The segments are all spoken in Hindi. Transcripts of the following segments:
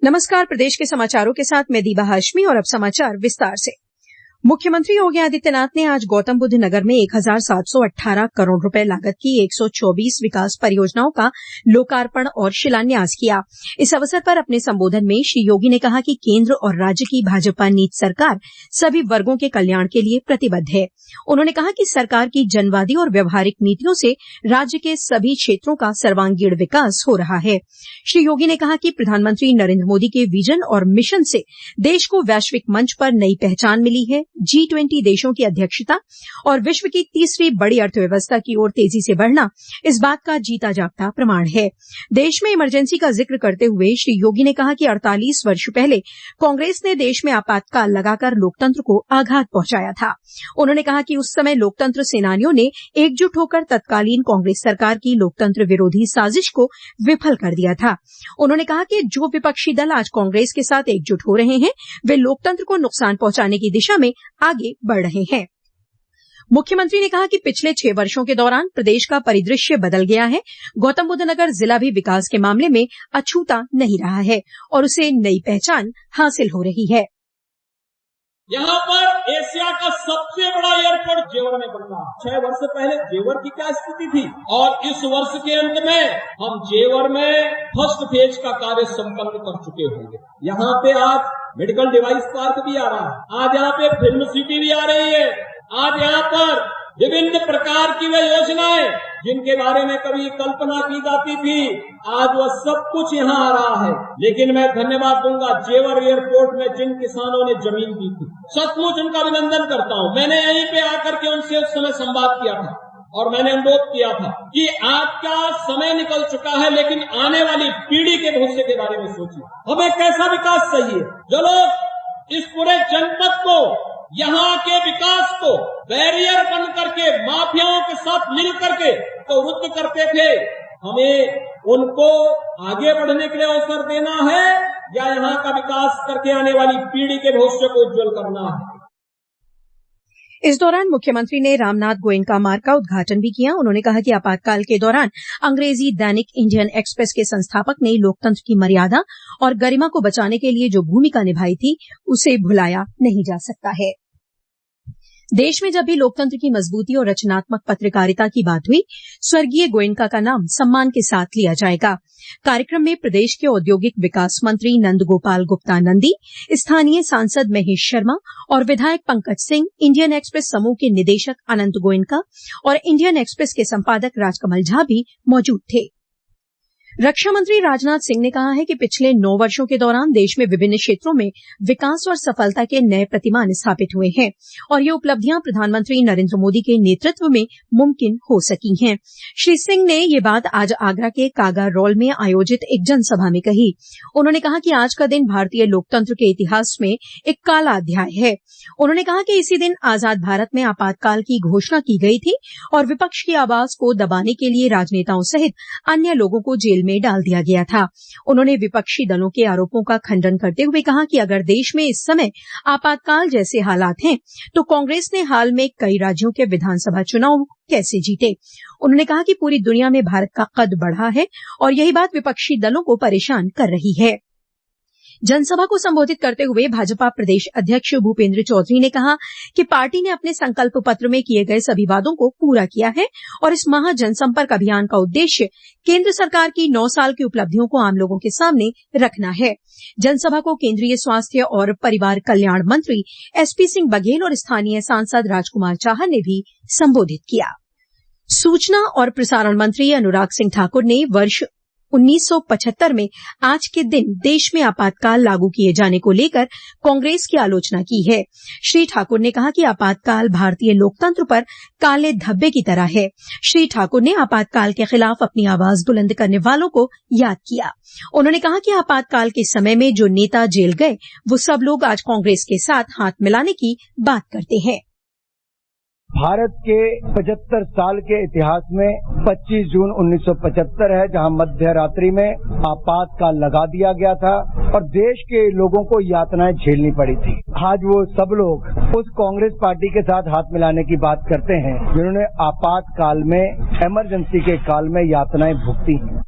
नमस्कार, प्रदेश के समाचारों के साथ मैं दीबा हाशमी और अब समाचार विस्तार से। मुख्यमंत्री योगी आदित्यनाथ ने आज गौतम बुद्ध नगर में 1718 करोड़ रुपए लागत की 124 विकास परियोजनाओं का लोकार्पण और शिलान्यास किया। इस अवसर पर अपने संबोधन में श्री योगी ने कहा कि केंद्र और राज्य की भाजपा नीति सरकार सभी वर्गों के कल्याण के लिए प्रतिबद्ध है। उन्होंने कहा कि सरकार की जनवादी और व्यवहारिक नीतियों से राज्य के सभी क्षेत्रों का सर्वांगीण विकास हो रहा है। श्री योगी ने कहा कि प्रधानमंत्री नरेंद्र मोदी के विजन और मिशन से देश को वैश्विक मंच पर नई पहचान मिली है। G20 देशों की अध्यक्षता और विश्व की तीसरी बड़ी अर्थव्यवस्था की ओर तेजी से बढ़ना इस बात का जीता जागता प्रमाण है। देश में इमरजेंसी का जिक्र करते हुए श्री योगी ने कहा कि 48 वर्ष पहले कांग्रेस ने देश में आपातकाल लगाकर लोकतंत्र को आघात पहुंचाया था। उन्होंने कहा कि उस समय लोकतंत्र सेनानियों ने एकजुट होकर तत्कालीन कांग्रेस सरकार की लोकतंत्र विरोधी साजिश को विफल कर दिया था। उन्होंने कहा कि जो विपक्षी दल आज कांग्रेस के साथ एकजुट हो रहे हैं, वे लोकतंत्र को नुकसान पहुंचाने की दिशा में आगे बढ़ रहे हैं। मुख्यमंत्री ने कहा कि पिछले 6 वर्षों के दौरान प्रदेश का परिदृश्य बदल गया है। गौतम बुद्ध नगर जिला भी विकास के मामले में अछूता नहीं रहा है और उसे नई पहचान हासिल हो रही है। यहाँ पर एशिया का सबसे बड़ा एयरपोर्ट जेवर में बन रहा है। 6 वर्ष पहले जेवर की क्या स्थिति थी और इस वर्ष के अंत में हम जेवर में फर्स्ट फेज का कार्य संपन्न कर चुके होंगे। यहाँ पे आज मेडिकल डिवाइस पार्क भी आ रहा है, आज यहाँ पे फिल्म सिटी भी आ रही है, आज यहाँ पर विभिन्न प्रकार की वे योजनाएं जिनके बारे में कभी कल्पना की जाती थी, आज वह सब कुछ यहाँ आ रहा है। लेकिन मैं धन्यवाद दूंगा जेवर एयरपोर्ट में जिन किसानों ने जमीन दी थी, सचमुच उनका अभिनंदन करता हूँ। मैंने यहीं पे आकर के उनसे उस समय संवाद किया था और मैंने अनुरोध किया था कि आपका समय निकल चुका है, लेकिन आने वाली पीढ़ी के भविष्य के बारे में सोचिए। हमें कैसा विकास चाहिए? जो लोग इस पूरे जनपद को, यहाँ के विकास को बैरियर बन करके माफियाओं के साथ मिल करके तो रुद्ध करते थे, हमें उनको आगे बढ़ने के लिए अवसर देना है या यहाँ का विकास करके आने वाली पीढ़ी के भविष्य को उज्जवल करना है। इस दौरान मुख्यमंत्री ने रामनाथ गोयनका मार्ग का उद्घाटन भी किया। उन्होंने कहा कि आपातकाल के दौरान अंग्रेजी दैनिक इंडियन एक्सप्रेस के संस्थापक ने लोकतंत्र की मर्यादा और गरिमा को बचाने के लिए जो भूमिका निभाई थी, उसे भुलाया नहीं जा सकता है। देश में जब भी लोकतंत्र की मजबूती और रचनात्मक पत्रकारिता की बात हुई, स्वर्गीय गोयनका का नाम सम्मान के साथ लिया जाएगा। कार्यक्रम में प्रदेश के औद्योगिक विकास मंत्री नंद गोपाल गुप्ता नंदी, स्थानीय सांसद महेश शर्मा और विधायक पंकज सिंह, इंडियन एक्सप्रेस समूह के निदेशक अनंत गोयनका और इंडियन एक्सप्रेस के संपादक राजकमल झा भी मौजूद थे। रक्षा मंत्री राजनाथ सिंह ने कहा है कि पिछले 9 वर्षों के दौरान देश में विभिन्न क्षेत्रों में विकास और सफलता के नए प्रतिमान स्थापित हुए हैं और ये उपलब्धियां प्रधानमंत्री नरेंद्र मोदी के नेतृत्व में मुमकिन हो सकी हैं। श्री सिंह ने ये बात आज आगरा के कागा रोल में आयोजित एक जनसभा में कही। उन्होंने कहा कि आज का दिन भारतीय लोकतंत्र के इतिहास में एक काला अध्याय है। उन्होंने कहा कि इसी दिन आजाद भारत में आपातकाल की घोषणा की गई थी और विपक्ष की आवाज को दबाने के लिए राजनेताओं सहित अन्य लोगों को जेल में डाल दिया गया था। उन्होंने विपक्षी दलों के आरोपों का खंडन करते हुए कहा कि अगर देश में इस समय आपातकाल जैसे हालात हैं, तो कांग्रेस ने हाल में कई राज्यों के विधानसभा चुनाव कैसे जीते। उन्होंने कहा कि पूरी दुनिया में भारत का कद बढ़ा है और यही बात विपक्षी दलों को परेशान कर रही है। जनसभा को संबोधित करते हुए भाजपा प्रदेश अध्यक्ष भूपेंद्र चौधरी ने कहा कि पार्टी ने अपने संकल्प पत्र में किए गए सभी वादों को पूरा किया है और इस महा जनसंपर्क अभियान का उद्देश्य केंद्र सरकार की 9 साल की उपलब्धियों को आम लोगों के सामने रखना है। जनसभा को केंद्रीय स्वास्थ्य और परिवार कल्याण मंत्री एसपी सिंह बघेल और स्थानीय सांसद राजकुमार चाहर ने भी संबोधित किया। सूचना और प्रसारण मंत्री अनुराग सिंह ठाकुर ने वर्ष 1975 में आज के दिन देश में आपातकाल लागू किए जाने को लेकर कांग्रेस की आलोचना की है। श्री ठाकुर ने कहा कि आपातकाल भारतीय लोकतंत्र पर काले धब्बे की तरह है। श्री ठाकुर ने आपातकाल के खिलाफ अपनी आवाज बुलंद करने वालों को याद किया। उन्होंने कहा कि आपातकाल के समय में जो नेता जेल गए, वो सब लोग आज कांग्रेस के साथ हाथ मिलाने की बात करते हैं। भारत के 75 साल के इतिहास में 25 जून 1975 है, जहां मध्य रात्रि में आपातकाल लगा दिया गया था और देश के लोगों को यातनाएं झेलनी पड़ी थी। आज वो सब लोग उस कांग्रेस पार्टी के साथ हाथ मिलाने की बात करते हैं जिन्होंने आपातकाल में, इमरजेंसी के काल में यातनाएं भुगती हैं।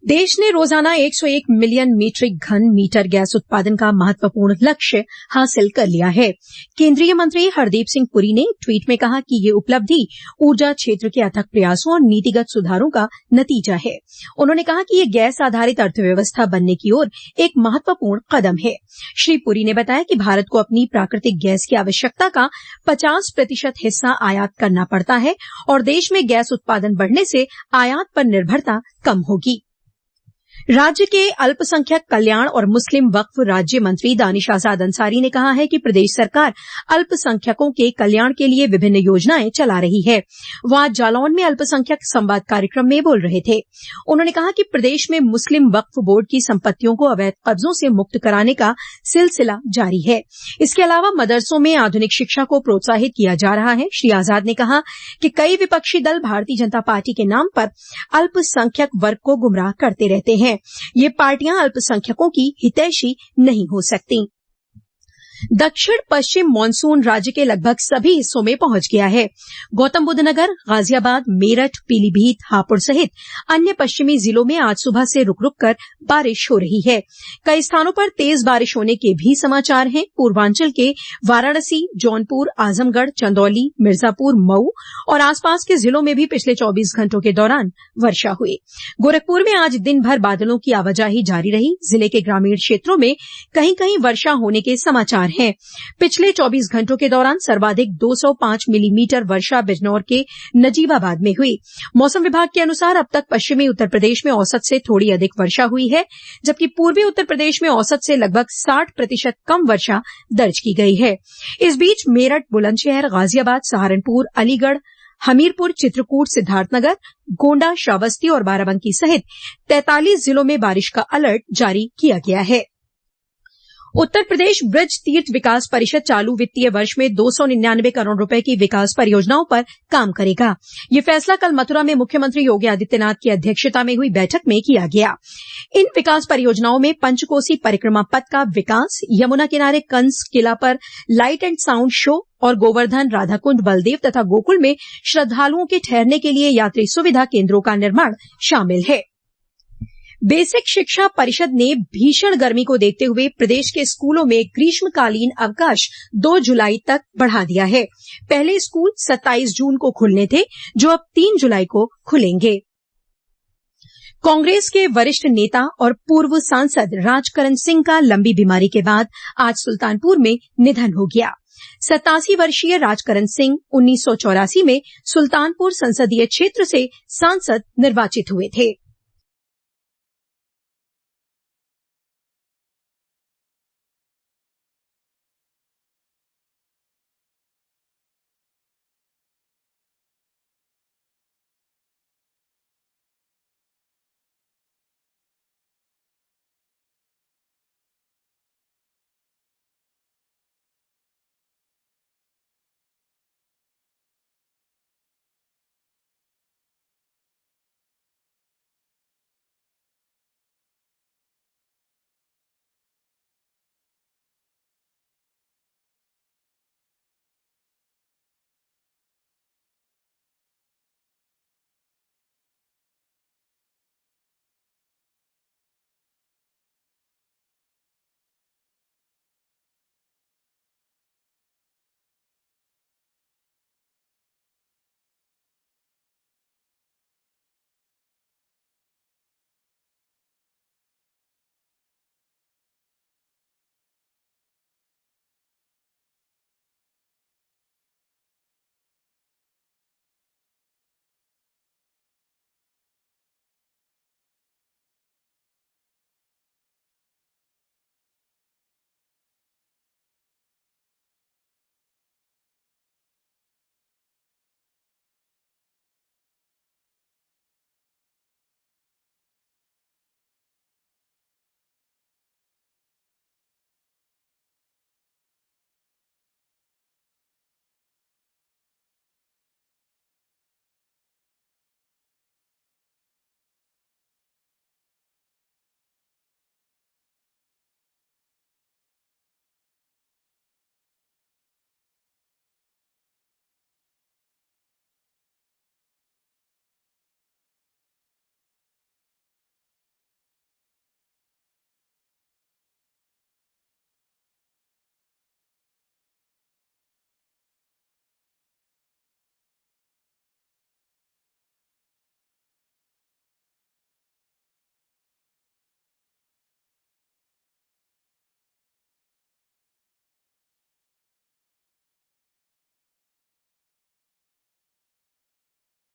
देश ने रोजाना 101 मिलियन मीट्रिक घन मीटर गैस उत्पादन का महत्वपूर्ण लक्ष्य हासिल कर लिया है। केंद्रीय मंत्री हरदीप सिंह पुरी ने ट्वीट में कहा कि ये उपलब्धि ऊर्जा क्षेत्र के अथक प्रयासों और नीतिगत सुधारों का नतीजा है। उन्होंने कहा कि ये गैस आधारित अर्थव्यवस्था बनने की ओर एक महत्वपूर्ण कदम है। श्री पुरी ने बताया कि भारत को अपनी प्राकृतिक गैस की आवश्यकता का 50% हिस्सा आयात करना पड़ता है और देश में गैस उत्पादन बढ़ने से आयात पर निर्भरता कम होगी। राज्य के अल्पसंख्यक कल्याण और मुस्लिम वक्फ राज्य मंत्री दानिश आजाद अंसारी ने कहा है कि प्रदेश सरकार अल्पसंख्यकों के कल्याण के लिए विभिन्न योजनाएं चला रही है। वह आज जालौन में अल्पसंख्यक संवाद कार्यक्रम में बोल रहे थे। उन्होंने कहा कि प्रदेश में मुस्लिम वक्फ बोर्ड की संपत्तियों को अवैध कब्जों से मुक्त कराने का सिलसिला जारी है। इसके अलावा मदरसों में आधुनिक शिक्षा को प्रोत्साहित किया जा रहा है। श्री आजाद ने कहा कि कई विपक्षी दल भारतीय जनता पार्टी के नाम पर अल्पसंख्यक वर्ग को गुमराह करते रहते हैं। ये पार्टियां अल्पसंख्यकों की हितैषी नहीं हो सकती। दक्षिण पश्चिम मानसून राज्य के लगभग सभी हिस्सों में पहुंच गया है। गौतम बुद्ध नगर, गाजियाबाद, मेरठ, पीलीभीत, हापुड़ सहित अन्य पश्चिमी जिलों में आज सुबह से रुक रुक कर बारिश हो रही है। कई स्थानों पर तेज बारिश होने के भी समाचार हैं। पूर्वांचल के वाराणसी, जौनपुर, आजमगढ़, चंदौली, मिर्जापुर, मऊ और आसपास के जिलों में भी पिछले 24 घंटों के दौरान वर्षा हुई। गोरखपुर में आज दिन भर बादलों की आवाजाही जारी रही। जिले के ग्रामीण क्षेत्रों में कहीं कहीं वर्षा होने के समाचार हैं। पिछले 24 घंटों के दौरान सर्वाधिक 205 मिलीमीटर वर्षा बिजनौर के नजीबाबाद में हुई। मौसम विभाग के अनुसार अब तक पश्चिमी उत्तर प्रदेश में औसत से थोड़ी अधिक वर्षा हुई है, जबकि पूर्वी उत्तर प्रदेश में औसत से लगभग 60% कम वर्षा दर्ज की गई है। इस बीच मेरठ, बुलंदशहर, गाजियाबाद, सहारनपुर, अलीगढ़, हमीरपुर, चित्रकूट, सिद्धार्थनगर, गोंडा, श्रावस्ती और बाराबंकी सहित 43 जिलों में बारिश का अलर्ट जारी किया गया है। उत्तर प्रदेश ब्रज तीर्थ विकास परिषद चालू वित्तीय वर्ष में 299 करोड़ रुपए की विकास परियोजनाओं पर काम करेगा। ये फैसला कल मथुरा में मुख्यमंत्री योगी आदित्यनाथ की अध्यक्षता में हुई बैठक में किया गया। इन विकास परियोजनाओं में पंचकोसी परिक्रमा पथ का विकास, यमुना किनारे कंस किला पर लाइट एंड साउंड शो और गोवर्धन, राधाकुंड, बलदेव तथा गोकुल में श्रद्धालुओं के ठहरने के लिए यात्री सुविधा केंद्रों का निर्माण शामिल है। बेसिक शिक्षा परिषद ने भीषण गर्मी को देखते हुए प्रदेश के स्कूलों में ग्रीष्मकालीन अवकाश 2 जुलाई तक बढ़ा दिया है। पहले स्कूल 27 जून को खुलने थे, जो अब 3 जुलाई को खुलेंगे। कांग्रेस के वरिष्ठ नेता और पूर्व सांसद राजकरण सिंह का लंबी बीमारी के बाद आज सुल्तानपुर में निधन हो गया। 87 वर्षीय राजकरण सिंह 1984 में सुल्तानपुर संसदीय क्षेत्र से सांसद निर्वाचित हुए थे।